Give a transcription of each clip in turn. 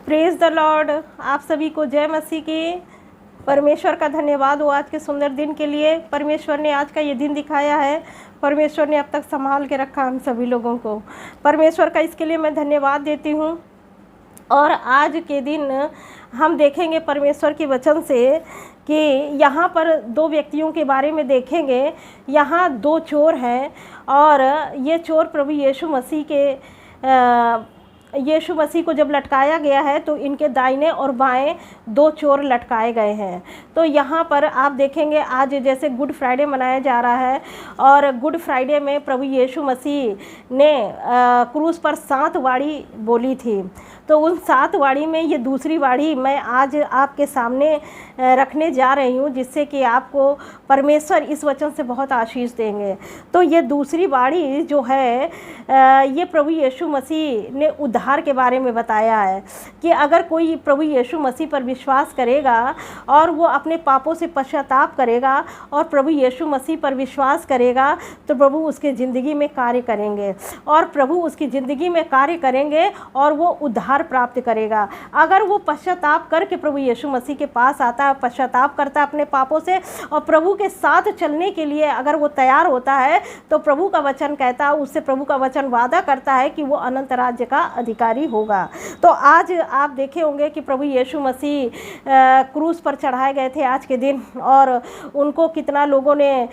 Praise the Lord. आप सभी को जय मसीह की। परमेश्वर का धन्यवाद हो आज के सुंदर दिन के लिए। परमेश्वर ने आज का ये दिन दिखाया है। परमेश्वर ने अब तक संभाल के रखा हम सभी लोगों को। परमेश्वर का इसके लिए मैं धन्यवाद देती हूँ। और आज के दिन हम देखेंगे परमेश्वर के वचन से कि यहाँ पर दो व्यक्तियों के बारे में देखेंगे। यहाँ दो चोर हैं और ये चोर प्रभु यीशु मसीह को जब लटकाया गया है तो इनके दाहिने और बाएं दो चोर लटकाए गए हैं। तो यहाँ पर आप देखेंगे आज जैसे गुड फ्राइडे मनाया जा रहा है और गुड फ्राइडे में प्रभु यीशु मसीह ने क्रूस पर 7 वाणी बोली थी। तो उन 7 वाणी में ये दूसरी वाणी मैं आज आपके सामने रखने जा रही हूँ, जिससे कि आपको परमेश्वर इस वचन से बहुत आशीष देंगे। तो ये दूसरी वाणी जो है ये प्रभु यीशु मसीह ने उद्धार के बारे में बताया है कि अगर कोई प्रभु यीशु मसीह पर विश्वास करेगा और वो अपने पापों से पश्चाताप करेगा और प्रभु यीशु मसीह पर विश्वास करेगा तो प्रभु उसके ज़िंदगी में कार्य करेंगे और प्रभु उसकी ज़िंदगी में कार्य करेंगे और वो उद्धार प्राप्त करेगा। अगर वो पश्चाताप करके प्रभु यीशु मसीह के पास आता है, पश्चाताप करता है अपने पापों से और प्रभु के साथ चलने के लिए अगर वो तैयार होता है तो प्रभु का वचन कहता है, उससे प्रभु का वचन वादा करता है कि वो अनंत राज्य का अधिकारी होगा। तो आज आप देखे होंगे कि प्रभु यीशु मसीह क्रूस पर चढ़ाए गए थे आज के दिन और उनको कितना लोगों ने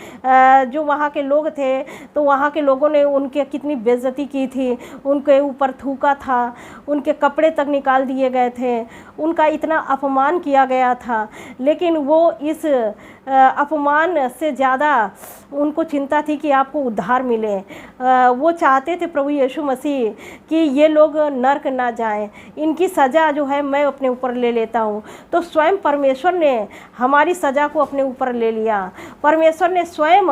जो वहाँ के लोग थे तो वहाँ के लोगों ने उनके कितनी बेइज्जती की थी, उनके ऊपर थूका था, उनके कपड़े तक निकाल दिए गए थे, उनका इतना अपमान किया गया था। लेकिन वो इस अपमान से ज़्यादा उनको चिंता थी कि आपको उद्धार मिले। वो चाहते थे प्रभु यीशु मसीह कि ये लोग नरक ना जाएं, इनकी सज़ा जो है मैं अपने ऊपर ले लेता हूँ। तो स्वयं परमेश्वर ने हमारी सज़ा को अपने ऊपर ले लिया। परमेश्वर ने स्वयं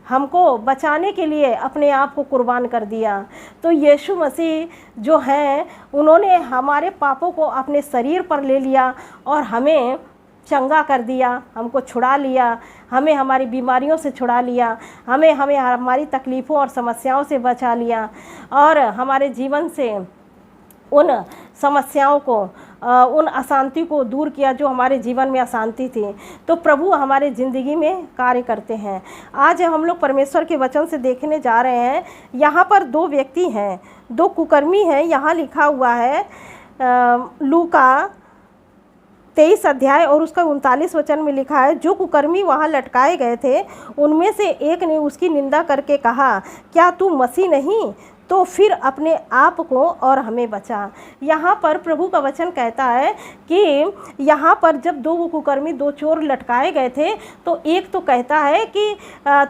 हमको बचाने के लिए अपने आप को कुर्बान कर दिया। तो यीशु मसीह जो हैं उन्होंने हमारे पापों को अपने शरीर पर ले लिया और हमें चंगा कर दिया, हमको छुड़ा लिया, हमें हमारी बीमारियों से छुड़ा लिया, हमें हमारी तकलीफ़ों और समस्याओं से बचा लिया और हमारे जीवन से उन समस्याओं को उन अशांति को दूर किया जो हमारे जीवन में अशांति थी। तो प्रभु हमारे ज़िंदगी में कार्य करते हैं। आज हम लोग परमेश्वर के वचन से देखने जा रहे हैं। यहाँ पर 2 व्यक्ति हैं, 2 कुकर्मी हैं। यहाँ लिखा हुआ है लूका 23 अध्याय और उसका 39 वचन में लिखा है, जो कुकर्मी वहाँ लटकाए गए थे उनमें से एक ने उसकी निंदा करके कहा, क्या तू मसीह नहीं? तो फिर अपने आप को और हमें बचा। यहाँ पर प्रभु का वचन कहता है कि यहाँ पर जब 2 कुकर्मी 2 चोर लटकाए गए थे तो एक तो कहता है कि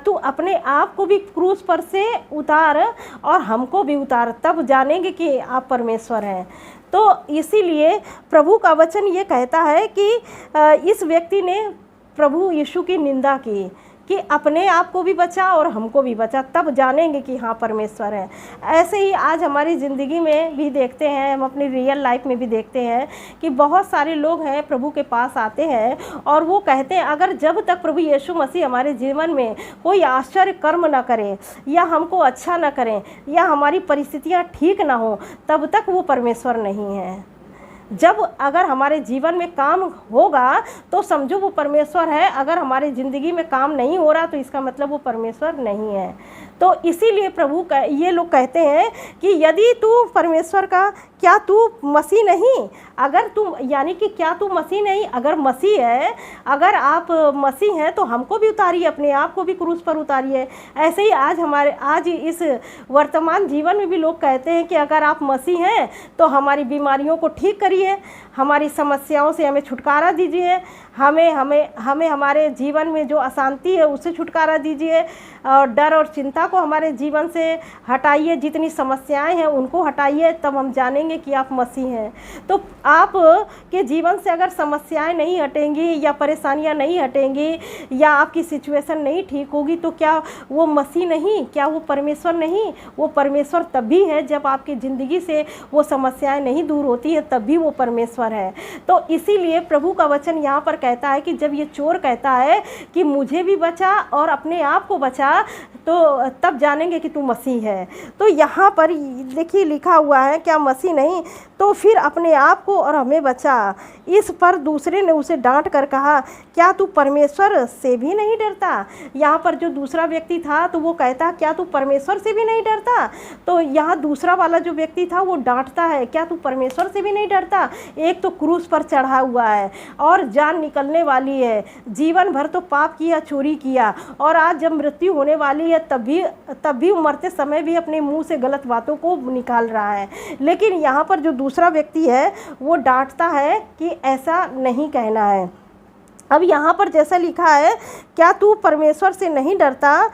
तू अपने आप को भी क्रूस पर से उतार और हमको भी उतार, तब जानेंगे कि आप परमेश्वर हैं। तो इसीलिए प्रभु का वचन ये कहता है कि इस व्यक्ति ने प्रभु यीशु की निंदा की कि अपने आप को भी बचा और हमको भी बचा, तब जानेंगे कि हाँ परमेश्वर है। ऐसे ही आज हमारी ज़िंदगी में भी देखते हैं, हम अपनी रियल लाइफ में भी देखते हैं कि बहुत सारे लोग हैं प्रभु के पास आते हैं और वो कहते हैं अगर जब तक प्रभु यीशु मसीह हमारे जीवन में कोई आश्चर्य कर्म ना करे या हमको अच्छा ना करें या हमारी परिस्थितियाँ ठीक ना हो तब तक वो परमेश्वर नहीं है। जब अगर हमारे जीवन में काम होगा तो समझो वो परमेश्वर है, अगर हमारी ज़िंदगी में काम नहीं हो रहा तो इसका मतलब वो परमेश्वर नहीं है। तो इसीलिए प्रभु का ये लोग कहते हैं कि यदि तू परमेश्वर का, क्या तू मसीह नहीं? अगर तू, यानी कि क्या तू मसीह नहीं? अगर मसीह है, अगर आप मसीह हैं तो हमको भी उतारिए, अपने आप को भी क्रूस पर उतारिए। ऐसे ही आज इस वर्तमान जीवन में भी लोग कहते हैं कि अगर आप मसीह हैं तो हमारी बीमारियों को ठीक करिए, हमारी समस्याओं से हमें छुटकारा दीजिए, हमें हमारे जीवन में जो अशांति है उससे छुटकारा दीजिए और डर और चिंता को हमारे जीवन से हटाइए, जितनी समस्याएं हैं उनको हटाइए, तब हम जानेंगे कि आप मसीह हैं। तो आप के जीवन से अगर समस्याएं नहीं हटेंगी या परेशानियां नहीं हटेंगी या आपकी सिचुएशन नहीं ठीक होगी तो क्या वो मसीह नहीं? क्या वो परमेश्वर नहीं? वो परमेश्वर तब भी है जब आपकी ज़िंदगी से वो समस्याएं नहीं दूर होती है, तब भी वो परमेश्वर है। तो इसीलिए प्रभु का वचन यहाँ पर कहता है कि जब ये चोर कहता है कि मुझे भी बचा और अपने आप को बचा, तो तब जानेंगे कि तू मसीह है। तो यहाँ पर देखिए लिखा हुआ है, क्या मसीह नहीं तो फिर अपने आप को और हमें बचा। इस पर दूसरे ने उसे डांट कर कहा, क्या तू परमेश्वर से भी नहीं डरता। यहाँ पर जो दूसरा व्यक्ति था तो वो कहता, क्या तू परमेश्वर से भी नहीं डरता। तो यहाँ दूसरा वाला जो व्यक्ति था वो डांटता है, क्या तू परमेश्वर से भी नहीं डरता। एक तो क्रूस पर चढ़ा हुआ है और जान निकलने वाली है, जीवन भर तो पाप किया, चोरी किया, और आज जब मृत्यु होने वाली है तब भी मरते समय भी अपने मुंह से गलत बातों को निकाल रहा है। लेकिन यहाँ पर जो दूसरा व्यक्ति है वो डांटता है कि ऐसा नहीं कहना है। अब यहाँ पर जैसा लिखा है, क्या तू परमेश्वर से नहीं डरता,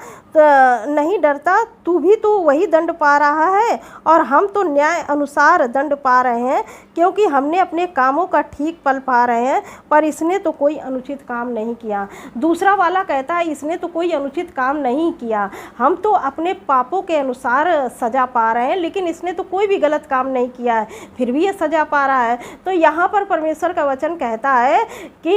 तू भी तो वही दंड पा रहा है और हम तो न्याय अनुसार दंड पा रहे हैं, क्योंकि हमने अपने कामों का ठीक फल पा रहे हैं, पर इसने तो कोई अनुचित काम नहीं किया। दूसरा वाला कहता है, इसने तो कोई अनुचित काम नहीं किया, हम तो अपने पापों के अनुसार सज़ा पा रहे हैं, लेकिन इसने तो कोई भी गलत काम नहीं किया है, फिर भी ये सज़ा पा रहा है। तो यहाँ पर परमेश्वर का वचन कहता है कि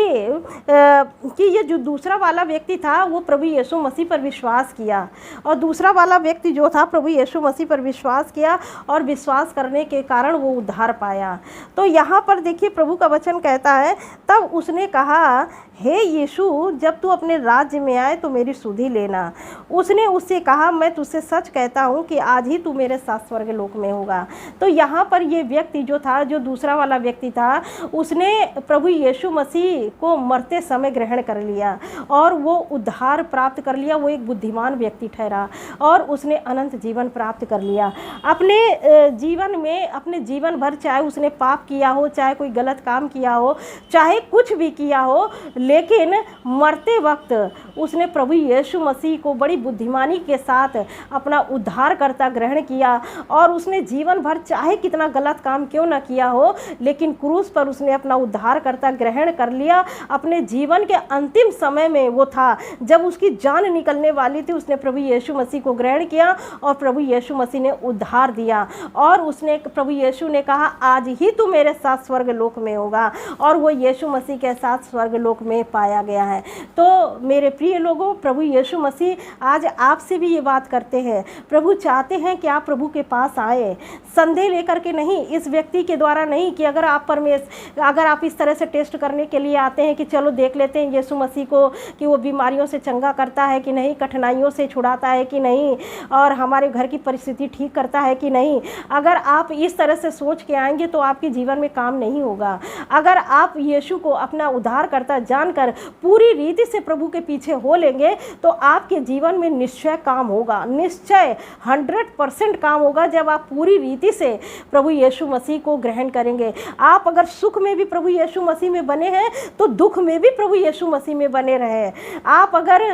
ये जो दूसरा वाला व्यक्ति था वो प्रभु यीशु मसीह पर विश्वास किया, और दूसरा वाला व्यक्ति जो था प्रभु यीशु मसीह पर विश्वास किया, और विश्वास करने के कारण वो उद्धार पाया। तो यहाँ पर देखिए प्रभु का वचन कहता है, तब उसने कहा, हे यीशु, जब तू अपने राज्य में आए तो मेरी सुधि लेना। उसने उससे कहा, मैं तुझसे सच कहता हूँ कि आज ही तू मेरे साथ स्वर्ग लोक में होगा। तो यहाँ पर ये व्यक्ति जो था, जो दूसरा वाला व्यक्ति था, उसने प्रभु यीशु मसीह को मरते समय ग्रहण कर लिया और वो उद्धार प्राप्त कर लिया। वो एक बुद्धिमान व्यक्ति ठहरा और उसने अनंत जीवन प्राप्त कर लिया। अपने जीवन में, अपने जीवन भर चाहे उसने पाप किया हो, चाहे कोई गलत काम किया हो, चाहे कुछ भी किया हो, लेकिन मरते वक्त उसने प्रभु यीशु मसीह को बड़ी बुद्धिमानी के साथ अपना उद्धारकर्ता ग्रहण किया, और उसने जीवन भर चाहे कितना गलत काम क्यों ना किया हो, लेकिन क्रूस पर उसने अपना उद्धारकर्ता ग्रहण कर लिया। अपने जीवन के अंतिम समय में वो था जब उसकी जान निकलने वाली थी, उसने प्रभु यीशु मसीह को ग्रहण किया और प्रभु यीशु मसीह ने उद्धार दिया, और उसने प्रभु यीशु ने कहा, आज ही तू मेरे साथ स्वर्ग लोक में होगा, और वो यीशु मसीह के साथ स्वर्ग लोक में पाया गया है। तो मेरे प्रिय लोगों, प्रभु यीशु मसीह आज आपसे भी ये बात करते हैं। प्रभु चाहते हैं कि आप प्रभु के पास आए, संदेह लेकर के नहीं, इस व्यक्ति के द्वारा नहीं कि अगर आप इस तरह से टेस्ट करने के लिए आते हैं कि चलो देख लेते हैं यीशु मसीह को कि वो बीमारियों से चंगा करता है कि नहीं, कठिनाइयों से छुड़ाता है कि नहीं, और हमारे घर की परिस्थिति ठीक करता है कि नहीं। अगर आप इस तरह से सोच के आएंगे तो आपके जीवन में काम नहीं होगा। अगर आप यीशु को अपना उद्धारकर्ता जानकर पूरी रीति से प्रभु के पीछे हो लेंगे तो आपके जीवन में निश्चय काम होगा, निश्चय 100% काम होगा जब आप पूरी रीति से प्रभु यीशु मसीह को ग्रहण करेंगे। आप अगर सुख में भी प्रभु यीशु मसीह में बने हैं तो दुख में भी प्रभु यीशु मसीह में बने रहे। आप अगर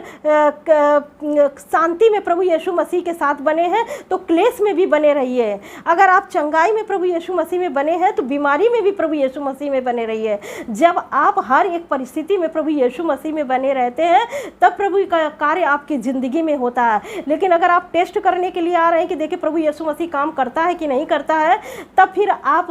शांति में प्रभु यीशु मसीह के साथ बने हैं तो क्लेश में भी बने रहिए। अगर आप चंगाई में प्रभु यीशु मसीह में बने हैं तो बीमारी में भी प्रभु यीशु मसीह में बने रहिए। जब आप हर एक परिस्थिति में प्रभु यीशु मसीह में बने रहते हैं तब प्रभु का कार्य आपकी ज़िंदगी में होता है। लेकिन अगर आप टेस्ट करने के लिए आ रहे हैं कि देखिए प्रभु यीशु मसीह काम करता है कि नहीं करता है, तब फिर आप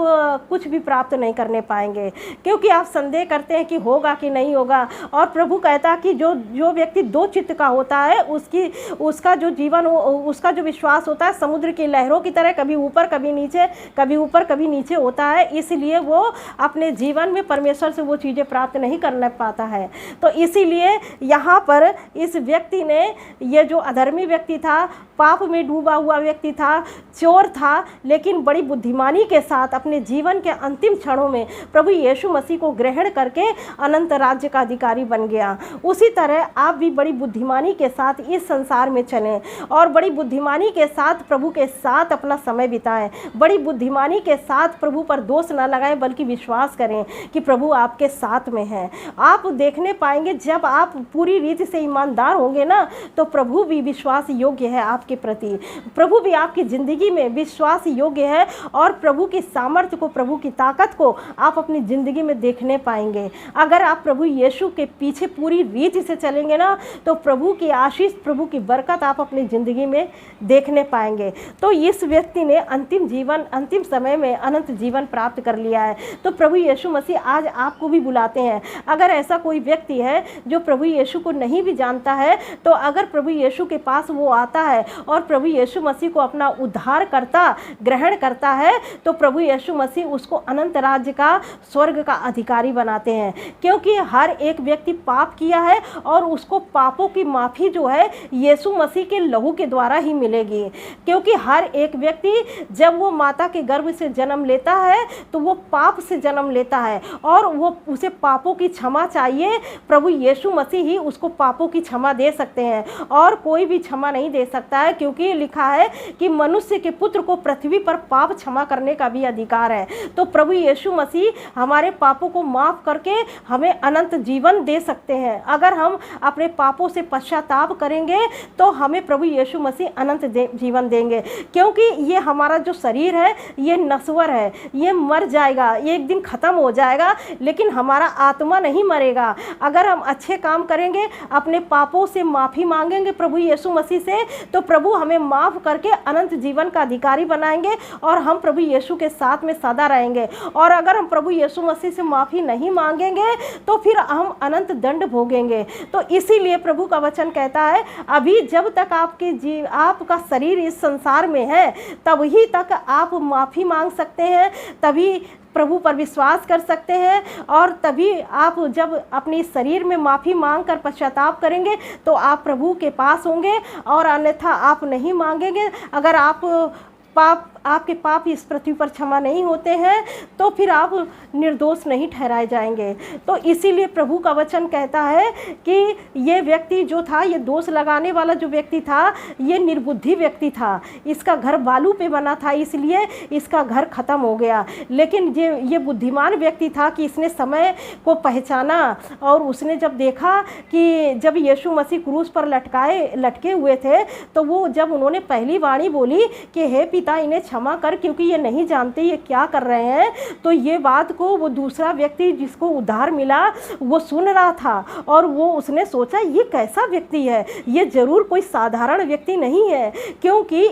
कुछ भी प्राप्त नहीं करने पाएंगे, क्योंकि आप संदेह करते हैं कि होगा कि नहीं होगा। और प्रभु कहता है कि जो व्यक्ति दो चित्त का होता है उसका जो जीवन, उसका जो विश्वास होता है समुद्र की लहरों की तरह, कभी ऊपर कभी नीचे, कभी ऊपर कभी नीचे होता है। इसलिए वो अपने जीवन में परमेश्वर से वो चीज़ें प्राप्त नहीं करना पाता है। तो इसीलिए यहाँ पर इस व्यक्ति ने, ये जो अधर्मी व्यक्ति था, पाप में डूबा हुआ व्यक्ति था, चोर था, लेकिन बड़ी बुद्धिमानी के साथ अपने जीवन के अंतिम क्षणों में प्रभु यीशु मसीह को ग्रहण करके अनंत राज्य का अधिकारी बन गया। उसी तरह आप भी बड़ी बुद्धिमानी के साथ इस संसार में चलें और बड़ी बुद्धिमानी के साथ प्रभु के साथ अपना समय बिताएं। बड़ी बुद्धिमानी के साथ प्रभु पर दोष न लगाएं, बल्कि विश्वास करें कि प्रभु आपके साथ में है। आप देखने पाएंगे जब आप पूरी रीति से ईमानदार होंगे ना, तो प्रभु भी विश्वास योग्य है आपके प्रति। प्रभु भी आपकी ज़िंदगी में विश्वास योग्य है और प्रभु की सामर्थ्य को, प्रभु की ताकत को आप अपनी ज़िंदगी में देखने पाएंगे। अगर आप प्रभु प्रभु यीशु के पीछे पूरी रीति से चलेंगे ना, तो प्रभु की आशीष, प्रभु की बरकत आप अपनी ज़िंदगी में देखने पाएंगे। तो इस व्यक्ति ने अंतिम समय में अनंत जीवन प्राप्त कर लिया है। तो प्रभु यीशु मसीह आज आपको भी बुलाते हैं। अगर ऐसा कोई व्यक्ति है जो प्रभु यीशु को नहीं भी जानता है, तो अगर प्रभु यीशु के पास वो आता है और प्रभु यीशु मसीह को अपना उद्धारकर्ता ग्रहण करता है, तो प्रभु यीशु मसीह उसको अनंत राज्य का, स्वर्ग का अधिकारी बनाते हैं। क्योंकि हर एक व्यक्ति पाप किया है और उसको पापों की माफ़ी जो है यीशु मसीह के लहू के द्वारा ही मिलेगी। क्योंकि हर एक व्यक्ति जब वो माता के गर्भ से जन्म लेता है तो वो पाप से जन्म लेता है और वो उसे पापों की क्षमा चाहिए। प्रभु यीशु मसीह ही उसको पापों की क्षमा दे सकते हैं और कोई भी क्षमा नहीं दे सकता है। क्योंकि लिखा है कि मनुष्य के पुत्र को पृथ्वी पर पाप क्षमा करने का भी अधिकार है। तो प्रभु यीशु मसीह हमारे पापों को माफ़ करके हमें अनंत जीवन दे सकते हैं। अगर हम अपने पापों से पश्चाताप करेंगे तो हमें प्रभु यीशु मसीह अनंत जीवन देंगे। क्योंकि ये हमारा जो शरीर है ये नश्वर है, ये मर जाएगा, ये एक दिन ख़त्म हो जाएगा, लेकिन हमारा आत्मा नहीं मरेगा। अगर हम अच्छे काम करेंगे, अपने पापों से माफ़ी मांगेंगे प्रभु यीशु मसीह से, तो प्रभु हमें माफ़ करके अनंत जीवन का अधिकारी बनाएंगे और हम प्रभु यीशु के साथ में सदा रहेंगे। और अगर हम प्रभु यीशु मसीह से माफ़ी नहीं मांगेंगे तो फिर हम अनंत दंड भोगेंगे। तो इसीलिए प्रभु का वचन कहता है, अभी जब तक आपका शरीर इस संसार में है तभी तक आप माफ़ी मांग सकते हैं, तभी प्रभु पर विश्वास कर सकते हैं, और तभी आप जब अपने शरीर में माफ़ी मांग कर पश्चाताप करेंगे तो आप प्रभु के पास होंगे, और अन्यथा आप नहीं मांगेंगे। अगर आपके पाप इस पृथ्वी पर क्षमा नहीं होते हैं तो फिर आप निर्दोष नहीं ठहराए जाएंगे। तो इसीलिए प्रभु का वचन कहता है कि ये व्यक्ति जो था, ये दोष लगाने वाला जो व्यक्ति था, ये निर्बुद्धि व्यक्ति था। इसका घर बालू पे बना था, इसलिए इसका घर ख़त्म हो गया। लेकिन ये बुद्धिमान व्यक्ति था कि इसने समय को पहचाना, और उसने जब देखा कि जब यीशु मसीह क्रूस पर लटके हुए थे, तो वो जब उन्होंने पहली वाणी बोली कि हे पिता, इन्हें क्षमा कर, क्योंकि ये नहीं जानते ये क्या कर रहे हैं, तो ये बात को वो दूसरा व्यक्ति जिसको उद्धार मिला वो सुन रहा था, और वो उसने सोचा ये कैसा व्यक्ति है, ये ज़रूर कोई साधारण व्यक्ति नहीं है, क्योंकि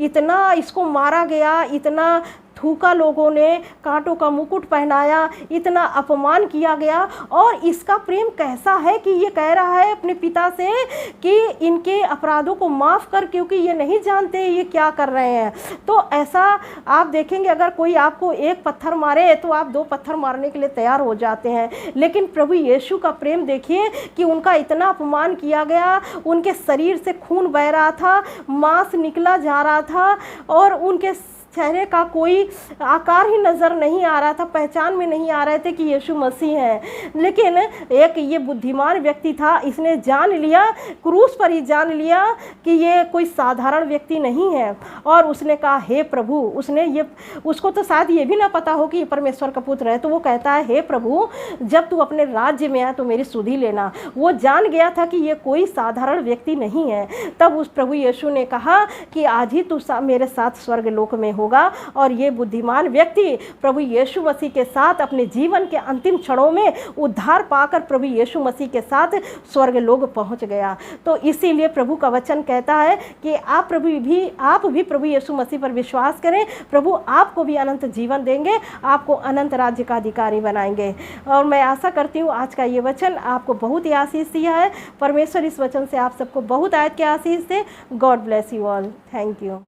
इतना इसको मारा गया, इतना थूका, लोगों ने कांटों का मुकुट पहनाया, इतना अपमान किया गया, और इसका प्रेम कैसा है कि ये कह रहा है अपने पिता से कि इनके अपराधों को माफ़ कर, क्योंकि ये नहीं जानते ये क्या कर रहे हैं। तो ऐसा आप देखेंगे, अगर कोई आपको एक पत्थर मारे तो आप 2 पत्थर मारने के लिए तैयार हो जाते हैं, लेकिन प्रभु यीशु का प्रेम देखिए कि उनका इतना अपमान किया गया, उनके शरीर से खून बह रहा था, मांस निकला जा रहा था, और उनके चेहरे का कोई आकार ही नज़र नहीं आ रहा था, पहचान में नहीं आ रहे थे कि यीशु मसीह है। लेकिन एक ये बुद्धिमान व्यक्ति था, इसने जान लिया, क्रूस पर ही जान लिया कि ये कोई साधारण व्यक्ति नहीं है, और उसने कहा हे प्रभु, उसको तो शायद ये भी ना पता हो कि ये परमेश्वर का पुत्र है, तो वो कहता है हे प्रभु, जब तू अपने राज्य में आए तो मेरी सुधि लेना। वो जान गया था कि ये कोई साधारण व्यक्ति नहीं है। तब उस प्रभु यीशु ने कहा कि आज ही तू मेरे साथ स्वर्ग लोक में होगा, और ये बुद्धिमान व्यक्ति प्रभु यीशु मसीह के साथ अपने जीवन के अंतिम क्षणों में उद्धार पाकर प्रभु यीशु मसीह के साथ स्वर्ग लोक पहुंच गया। तो इसीलिए प्रभु का वचन कहता है कि आप भी प्रभु यीशु मसीह पर विश्वास करें, प्रभु आपको भी अनंत जीवन देंगे, आपको अनंत राज्य का अधिकारी बनाएंगे। और मैं आशा करती हूँ आज का ये वचन आपको बहुत ही आशीष दिया है। परमेश्वर इस वचन से आप सबको बहुत आयत के आशीष दे। God bless you all. Thank you.